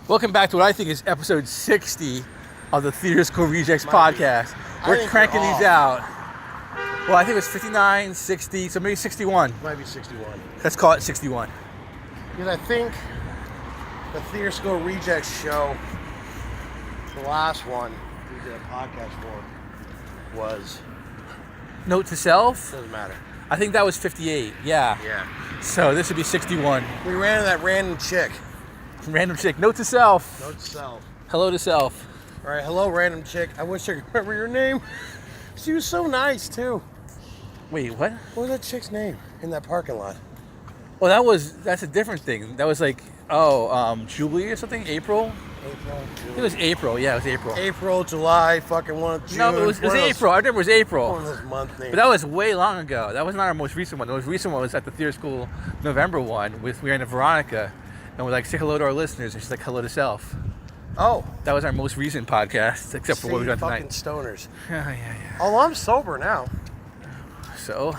Welcome back to what I think is episode 60 of the Theater School Rejects podcast. We're cranking these out. Well, I think it was 59, 60, so maybe 61. Might be 61. Let's call it 61. Because I think the Theater School Rejects show, the last one we did a podcast for, was... Note to self? Doesn't matter. I think that was 58, yeah. Yeah. So this would be 61. We ran into that random chick. Random chick. Note to self. Note to self. Hello to self. All right, hello, random chick. I wish I could remember your name. She was so nice, too. Wait, what? What was that chick's name in that parking lot? Well, that's a different thing. That was like, Julie or something? April? April. It was April. Yeah, it was April. April, July, fucking one of June. No, it was April. I remember it was April. One of those month names. But that was way long ago. That was not our most recent one. The most recent one was at the Theater School November one. We ran to Veronica, and we're like, say hello to our listeners. And she's like, hello to self. Oh. That was our most recent podcast, except for what we got tonight. Fucking stoners. Yeah. Oh, I'm sober now. So?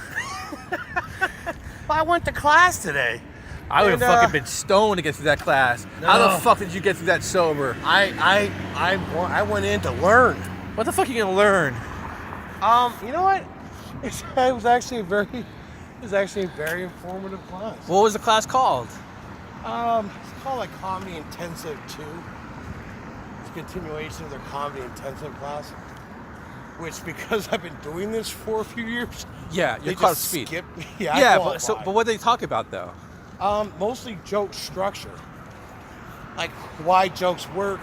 I went to class today. I would have fucking been stoned to get through that class. No. How the fuck did you get through that sober? I went in to learn. What the fuck are you gonna learn? You know what? It was actually a very informative class. What was the class called? It's called like Comedy Intensive 2. It's a continuation of their Comedy Intensive class. Which, because I've been doing this for a few years, yeah, you're caught up to speed. Yeah, but what did they talk about though? Mostly joke structure, like why jokes work,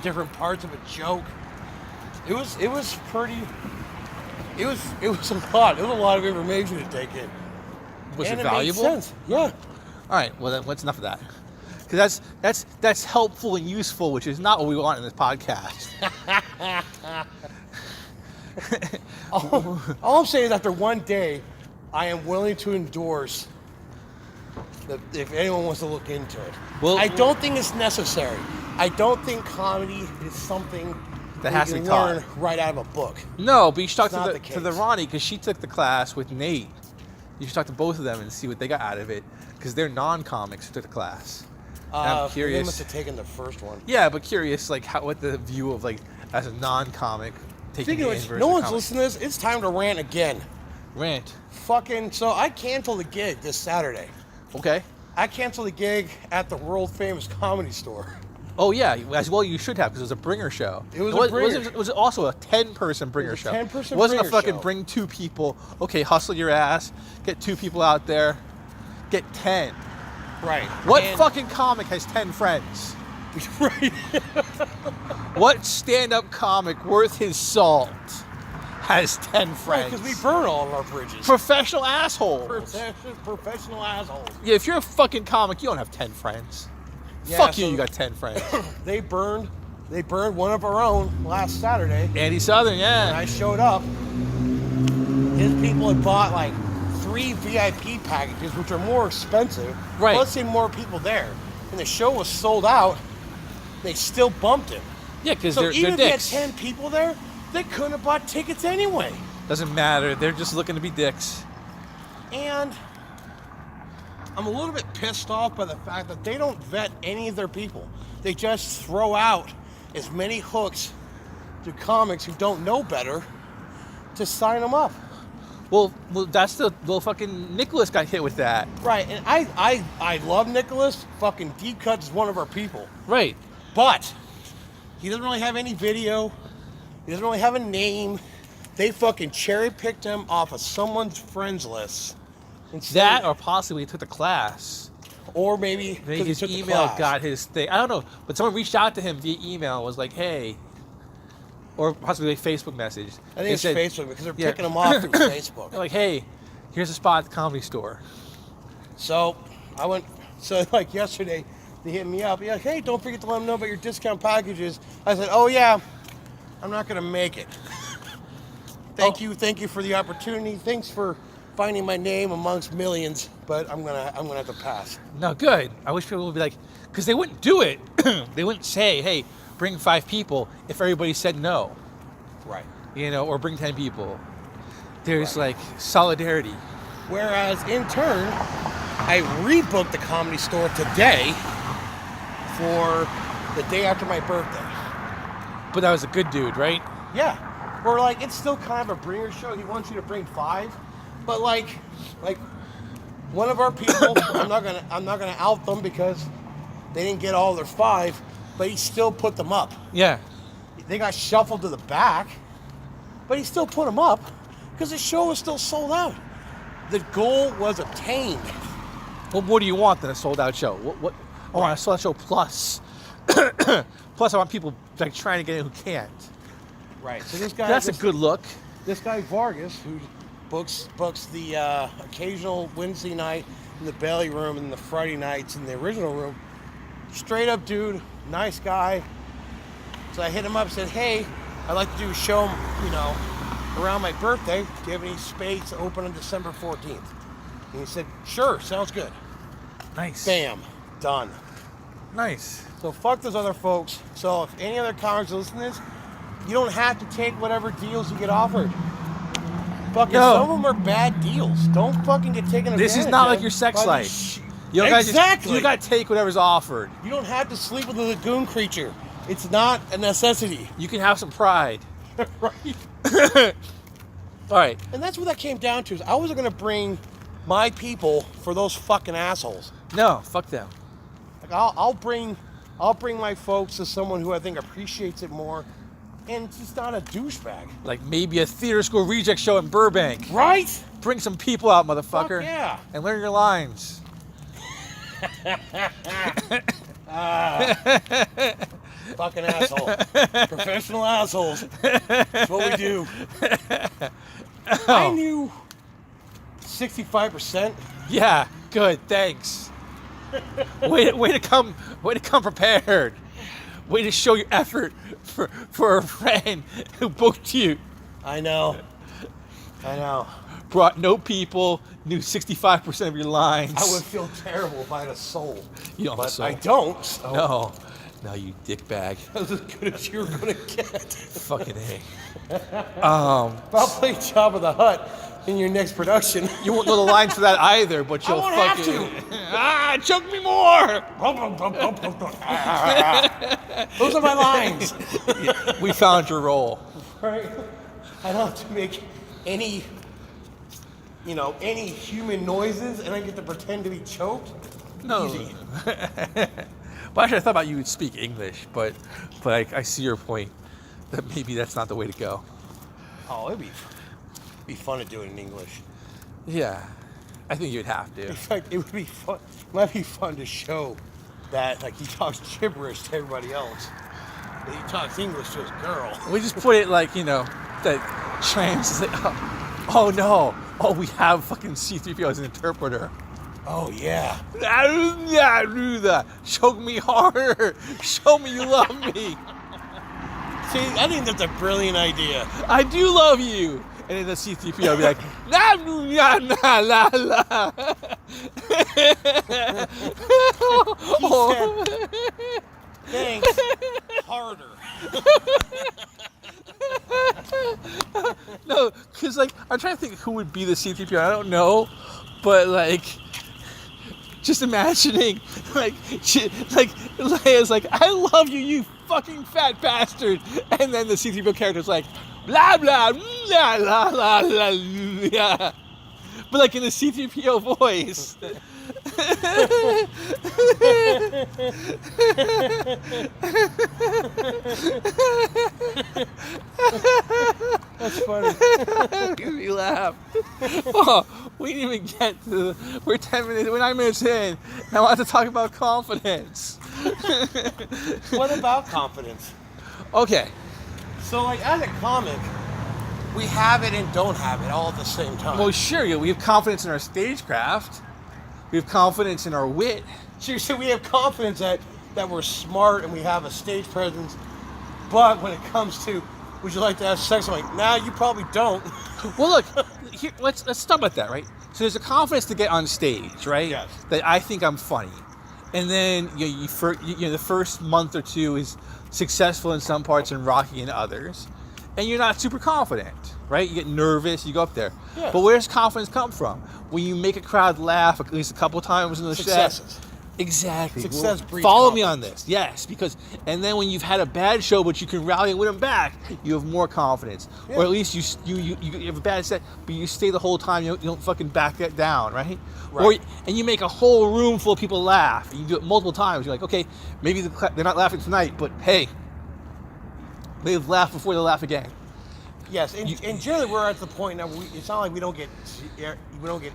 different parts of a joke. It was a lot. It was a lot of information to take in. Was and it valuable? Made sense. Yeah. All right. Well, what's enough of that? Because that's helpful and useful, which is not what we want in this podcast. all I'm saying is, after one day, I am willing to endorse that if anyone wants to look into it. Well, I don't think it's necessary. I don't think comedy is something that has to be learn right out of a book. No, but you should talk to the Ronnie, because she took the class with Nate. You should talk to both of them and see what they got out of it, because they're non-comics who took the class. I'm curious. They must have taken the first one. Yeah, but curious, like what the view of like as a non-comic taking it in versus no one's comic. listening to this. It's time to rant again. Rant. So I canceled the gig this Saturday. Okay. I canceled the gig at the world famous Comedy Store. Oh yeah, as well you should have, because it was a bringer show. It was also a 10-person bringer show. It wasn't a fucking bring 2 people. Okay, hustle your ass, get 2 people out there, get 10. Right. What fucking comic has 10 friends? Right. What stand-up comic worth his salt has 10 friends? Because we burn all of our bridges. Professional assholes. Professional assholes. Yeah, if you're a fucking comic, you don't have 10 friends. Yeah, fuck you got 10 friends. They burned one of our own last Saturday. Andy Southern, yeah. And I showed up. His people had bought like 3 VIP packages, which are more expensive. Right. Let's say more people there. And the show was sold out. They still bumped it. Yeah, because so they're even if dicks. they had 10 people there, they couldn't have bought tickets anyway. Doesn't matter. They're just looking to be dicks. And I'm a little bit pissed off by the fact that they don't vet any of their people. They just throw out as many hooks to comics who don't know better to sign them up. Well, fucking Nicholas got hit with that. Right, and I love Nicholas. Fucking Deep Cuts is one of our people. Right. But he doesn't really have any video. He doesn't really have a name. They fucking cherry-picked him off of someone's friends list. That, or possibly he took the class. Or maybe his email got his thing. I don't know. But someone reached out to him via email, was like, hey. Or possibly a Facebook message. I think it's Facebook, because they're picking him off through Facebook. They're like, hey, here's a spot at the Comedy Store. So like yesterday, they hit me up. Yeah, hey, don't forget to let them know about your discount packages. I said, oh yeah, I'm not gonna make it. Thank you for the opportunity. Thanks for finding my name amongst millions, but I'm gonna have to pass. No, good. I wish people would be like, because they wouldn't do it. They wouldn't say, hey, bring 5 people if everybody said no. Right. Or bring 10 people. There's like solidarity. Whereas in turn, I rebooked the Comedy Store today for the day after my birthday. But that was a good dude, right? Yeah. Or like it's still kind of a bringer show. He wants you to bring 5, but like one of our people, I'm not gonna out them because they didn't get all their 5, but he still put them up. Yeah. They got shuffled to the back, but he still put them up because the show was still sold out. The goal was attained. Well, what do you want in a sold out show? What? I want a sold out show plus. Plus, I want people like trying to get in who can't. Right. So this guy. That's a good look. This guy Vargas, who books the occasional Wednesday night in the belly room and the Friday nights in the original room. Straight up dude, nice guy. So I hit him up and said, hey, I'd like to do a show, around my birthday. Do you have any space open on December 14th? And he said, sure, sounds good. Nice. Bam, done. Nice. So fuck those other folks. So if any other comics listen to this, you don't have to take whatever deals you get offered. Fucking some of them are bad deals. Don't fucking get taken advantage of. This is not like your sex life. Exactly. You got to take whatever's offered. You don't have to sleep with a lagoon creature. It's not a necessity. You can have some pride. Right. All right. And that's what that came down to. Is I wasn't going to bring my people for those fucking assholes. No, fuck them. Like I'll bring my folks to someone who I think appreciates it more, and just not a douchebag. Like maybe a theater school reject show in Burbank. Right? Bring some people out, motherfucker. Fuck yeah. And learn your lines. Fucking asshole. Professional assholes. That's what we do. I knew 65%. Yeah, good, thanks. way to come prepared. Way to show your effort for a friend who booked you. I know. Brought no people, knew 65% of your lines. I would feel terrible if I had a soul. You don't have a soul. I don't. So. No, you dickbag. That's as good as you're gonna get. Fucking A. I'll play Jabba the Hutt in your next production. You won't know the lines for that either, but you'll fucking... have to. Choke me more! Those are my lines. Yeah, we found your role. Right? I don't have to make any human noises, and I get to pretend to be choked. No. Easy. Well, actually, I thought about you would speak English, but I see your point that maybe that's not the way to go. Oh, it'd be fun to do it in English. Yeah, I think you'd have to. In fact, it would be fun. It might be fun to show that he talks gibberish to everybody else, but he talks English to his girl. We just put it that translate. Oh no! Oh, we have fucking C-3PO as an interpreter. Oh yeah. Choke me harder. Show me you love me. See, I think that's a brilliant idea. I do love you. And then the C-3PO will be like, la la la la la. Thanks. Harder. No, because I'm trying to think who would be the C-3PO. I don't know, but just imagining Leia's like, I love you, you fucking fat bastard, and then the C-3PO character's like, blah blah blah la la la la, but in the C-3PO voice. That's funny. You laugh. Oh, we didn't even get to we're 9 minutes in, and I want to talk about confidence. What about confidence? Okay. So, as a comic, we have it and don't have it all at the same time. Well, sure, we have confidence in our stagecraft. We have confidence in our wit. So we have confidence that we're smart and we have a stage presence, but when it comes to, would you like to have sex? I'm like, nah, you probably don't. Well, look, here, let's talk about that, right? So there's a confidence to get on stage, right? Yes. That I think I'm funny, and then the first month or two is successful in some parts and rocky in others, and you're not super confident, right? You get nervous, you go up there. Yeah. But where does confidence come from? When you make a crowd laugh at least a couple times in the Successes. set. Exactly. Success breeds Follow me confidence. on this. Yes, because and then when you've had a bad show, but you can rally and win them back, you have more confidence, Yeah. or at least you have a bad set, but you stay the whole time. You don't fucking back that down, right? Right. And you make a whole room full of people laugh. And you do it multiple times. You're like, okay, maybe they're not laughing tonight, but hey, they've laughed before they laugh again. Yes, and generally we're at the point now. It's not like we don't get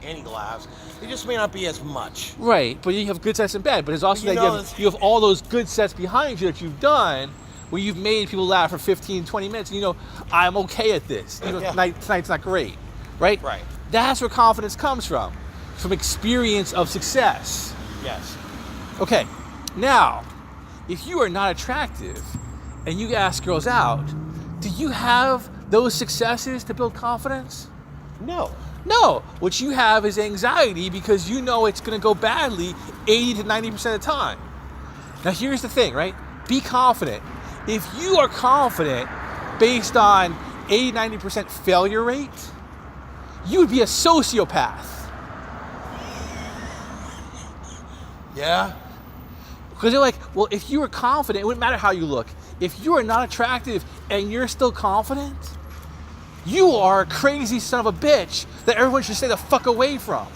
any laughs. It just may not be as much. Right, but you have good sets in bed. But it's also You that know, you have all those good sets behind you that you've done where you've made people laugh for 15, 20 minutes. And you know, I'm okay at this. You know, Yeah. tonight's not great, right? Right. That's where confidence comes from experience of success. Yes. Okay, now, if you are not attractive and you ask girls out, do you have those successes to build confidence? No. No, what you have is anxiety because you know it's going to go badly 80 to 90% of the time. Now, here's the thing, right? Be confident. If you are confident based on 80, 90% failure rate, you would be a sociopath. Yeah. Because they're like, well, if you were confident, it wouldn't matter how you look. If you are not attractive and you're still confident, you are a crazy son of a bitch that everyone should stay the fuck away from.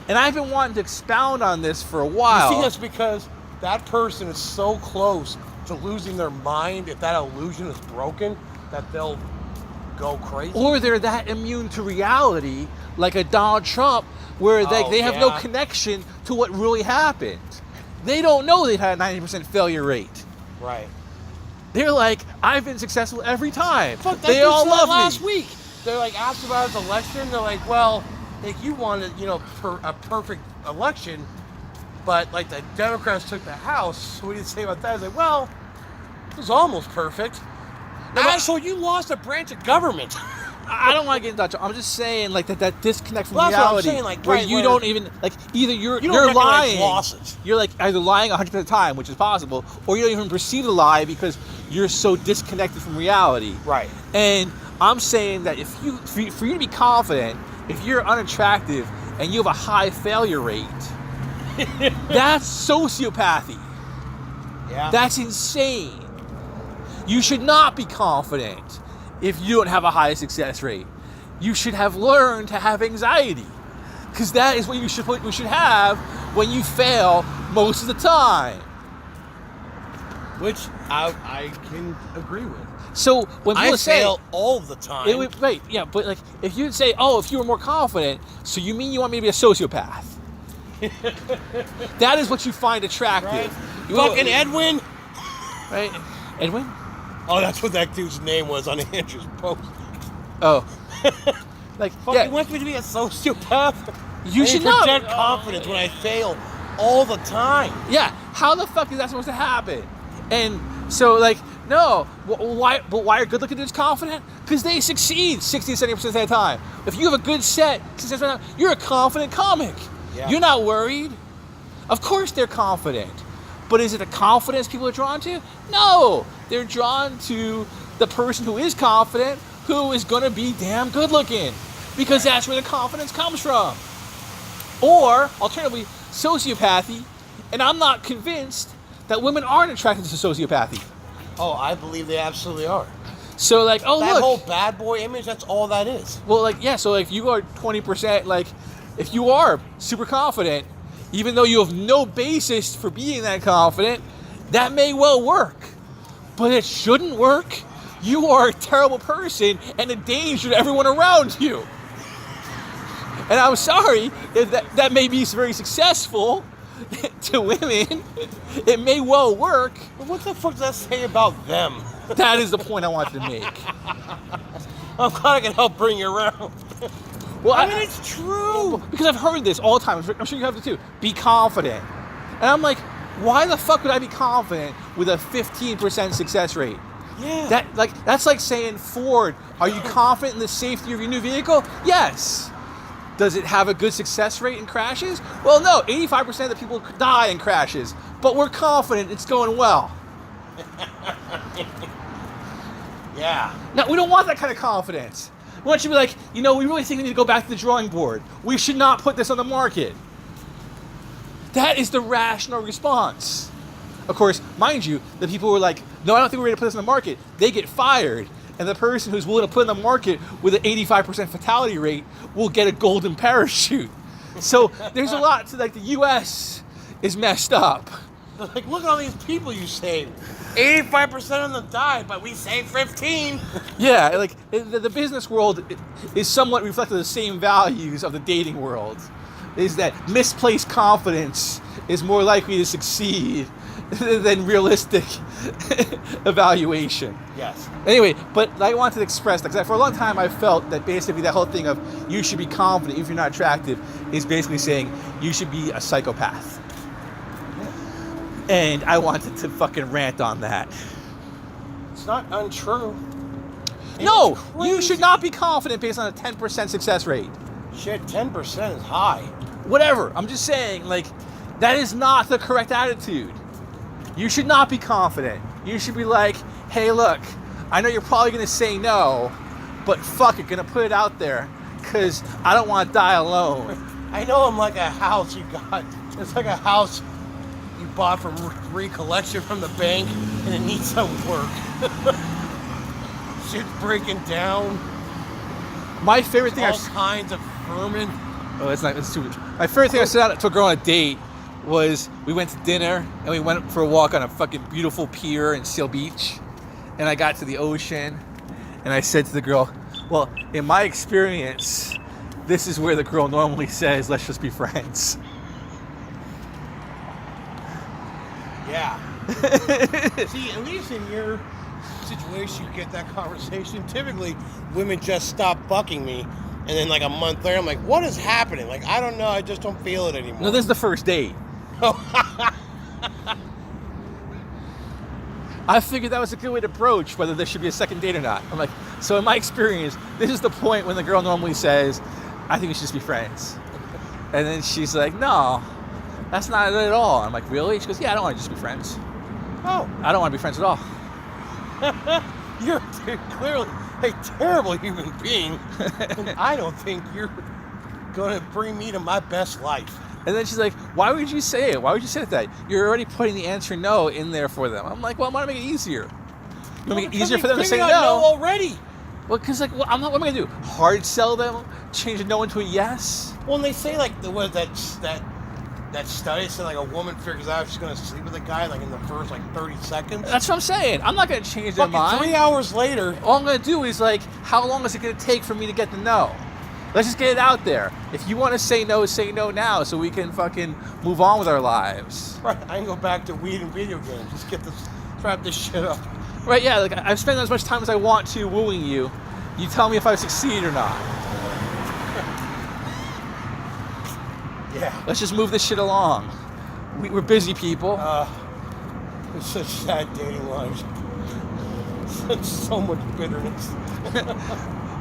And I've been wanting to expound on this for a while. You see, that's because that person is so close to losing their mind. If that illusion is broken, that they'll go crazy. Or they're that immune to reality, like a Donald Trump, where they have no yeah. connection to what really happened. They don't know they had a 90% failure rate. Right. They're like, I've been successful every time. Fuck, that They dude all said love last me. week. They're like asked about his election. They're like, well, like you wanted, a perfect election, but like the Democrats took the House. So what do you say about that? I was like, well, it was almost perfect. No, but- Asshole, you lost a branch of government. I don't want to get into that. I'm just saying, like that disconnect from Well, that's what I'm reality, saying, like, where right, you where- don't even like either you're You don't recognize lying, losses. you're like either lying 100% of the time, which is possible, or you don't even perceive the lie because you're so disconnected from reality. Right. And I'm saying that for you to be confident, if you're unattractive and you have a high failure rate, that's sociopathy. Yeah. That's insane. You should not be confident if you don't have a high success rate. You should have learned to have anxiety, because that is what you should have when you fail most of the time. Which I can agree with. So when people I say fail all the time. it would, right, yeah, but like if you'd say, oh, if you were more confident, so you mean you want me to be a sociopath? That is what you find attractive. Right? You- Fucking Edwin. right? Edwin? Oh, that's what that dude's name was on Andrew's post. Oh, like Fucking yeah, wants me to be a sociopath. you I should not. project confidence when I fail all the time. Yeah, how the fuck is that supposed to happen? And so, like, no, why? But why are good-looking dudes confident? Because they succeed 60 to 70% of the time. If you have a good set, 60% of the time, you're a confident comic. Yeah. You're not worried. Of course they're confident. But is it a confidence people are drawn to? No, they're drawn to the person who is confident, who is going to be damn good-looking. Because that's where the confidence comes from. Or, alternatively, sociopathy, and I'm not convinced that women aren't attracted to sociopathy. Oh, I believe they absolutely are. So, like, oh, That look. whole bad boy image, that's all that is. Well, like, yeah, so, like, you are 20%, like, if you are super confident, even though you have no basis for being that confident, that may well work. But it shouldn't work. You are a terrible person and a danger to everyone around you. And I'm sorry, if that may be very successful to women. It may well work. But what the fuck does that say about them? That is the point I wanted to make. I'm glad I can help bring you around. Well, I mean, it's true. Because I've heard this all the time. I'm sure you have it too. Be confident. And I'm like, why the fuck would I be confident with a 15% success rate? Yeah. That's like saying, Ford, are you confident in the safety of your new vehicle? Yes. Does it have a good success rate in crashes? Well, no. 85% of the people die in crashes. But we're confident it's going well. Yeah. Now, we don't want that kind of confidence. Why don't you be like, we really think we need to go back to the drawing board. We should not put this on the market. That is the rational response. Of course, mind you, the people who are like, no, I don't think we're ready to put this on the market, they get fired. And the person who's willing to put it on the market with an 85% fatality rate will get a golden parachute. So there's a lot to, like, the U.S. is messed up. Like, look at all these people you saved. 85% of them died, but we saved 15. Yeah, like, the business world is somewhat reflective of the same values of the dating world. Is that misplaced confidence is more likely to succeed than realistic evaluation. Yes. Anyway, but I wanted to express that because for a long time I felt that basically that whole thing of you should be confident even if you're not attractive is basically saying you should be a psychopath. And I wanted to fucking rant on that. It's not untrue. No, you should not be confident based on a 10% success rate. Shit, 10% is high. Whatever. I'm just saying, like, that is not the correct attitude. You should not be confident. You should be like, hey, look, I know you're probably going to say no, but fuck it, going to put it out there because I don't want to die alone. I know I'm like a house you got. It's like a house you bought from recollection from the bank and it needs some work. Shit's breaking down. My favorite thing all kinds of vermin. Oh, that's too. My favorite thing I said out to a girl on a date was we went to dinner and we went for a walk on a fucking beautiful pier in Seal Beach, and I got to the ocean and I said to the girl, well, in my experience, this is where the girl normally says, let's just be friends. Yeah. See, at least in your situation, you get that conversation. Typically, women just stop fucking me, and then like a month later, I'm like, what is happening? Like, I don't know. I just don't feel it anymore. No, this is the first date. I figured that was a good way to broach whether there should be a second date or not. I'm like, so in my experience, this is the point when the girl normally says, I think we should just be friends. And then she's like, no, that's not it at all. I'm like, really? She goes, yeah, I don't want to just be friends. Oh. I don't want to be friends at all. You're clearly a terrible human being. And I don't think you're going to bring me to my best life. And then she's like, why would you say it? Why would you say that? You're already putting the answer no in there for them. I'm like, well, I want to make it easier. You want to make it easier for them to say no? Already. Well, because like, what am I going to do? Hard sell them? Change a no into a yes? Well, and they say like, what that study said like a woman figures out if she's going to sleep with a guy like in the first like 30 seconds. That's what I'm saying. I'm not going to change their mind. 3 hours later. All I'm going to do is like, how long is it going to take for me to get the no? Let's just get it out there. If you want to say no now so we can fucking move on with our lives. Right, I can go back to weed and video games. Just wrap this shit up. Right, yeah, like I've spent as much time as I want to wooing you. You tell me if I succeed or not. Yeah. Let's just move this shit along. We're busy people. It's such sad dating lives. So much bitterness.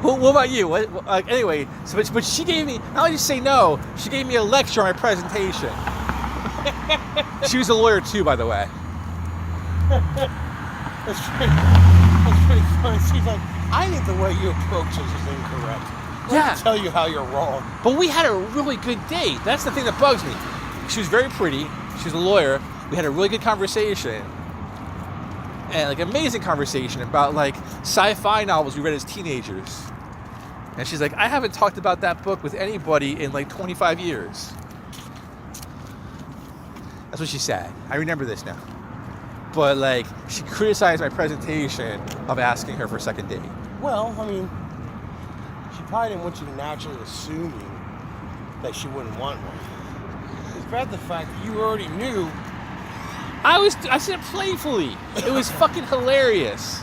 Well, what about you? Anyway, but she gave me, not only just say no, she gave me a lecture on my presentation. She was a lawyer too, by the way. That's pretty funny. She's like, I think the way you approach this is incorrect. Let me tell you how you're wrong. But we had a really good date. That's the thing that bugs me. She was very pretty. She was a lawyer. We had a really good conversation. And like amazing conversation about like sci-fi novels we read as teenagers. And she's like, I haven't talked about that book with anybody in like 25 years. That's what she said. I remember this now. But like, she criticized my presentation of asking her for a second date. Well, I mean, she probably didn't want you to naturally assume that she wouldn't want one. It's about the fact that you already knew. I said it playfully. It was fucking hilarious.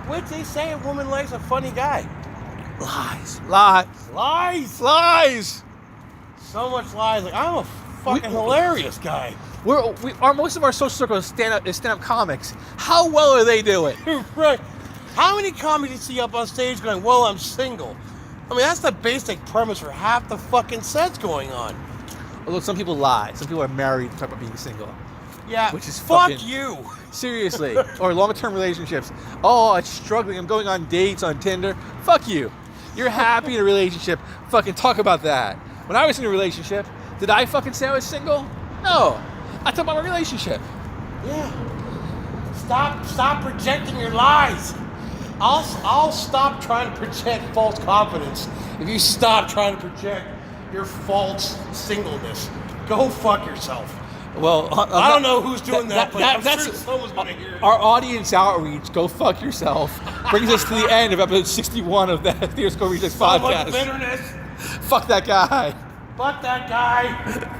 What'd they say? A woman likes a funny guy. Lies. So much lies. Like, I'm a fucking hilarious guy. Most of our social circle is stand-up comics. How well are they doing? Right. How many comics you see up on stage going, well, I'm single? I mean, that's the basic premise for half the fucking sets going on. Although some people lie. Some people are married and talk about being single. Yeah. Which is fuck fucking- you. Seriously. Or long-term relationships. Oh, I'm struggling. I'm going on dates on Tinder. Fuck you. You're happy in a relationship. Fucking talk about that. When I was in a relationship, did I fucking say I was single? No. I talked about my relationship. Yeah. Stop projecting your lies. I'll stop trying to project false confidence if you stop trying to project your false singleness. Go fuck yourself. Well, I don't know who's doing that, but I'm that's sure someone's going to hear it. our audience outreach. Go fuck yourself. Brings us to the end of episode 61 of the Theoscope Rejects So much podcast. bitterness. Fuck that guy. Fuck that guy.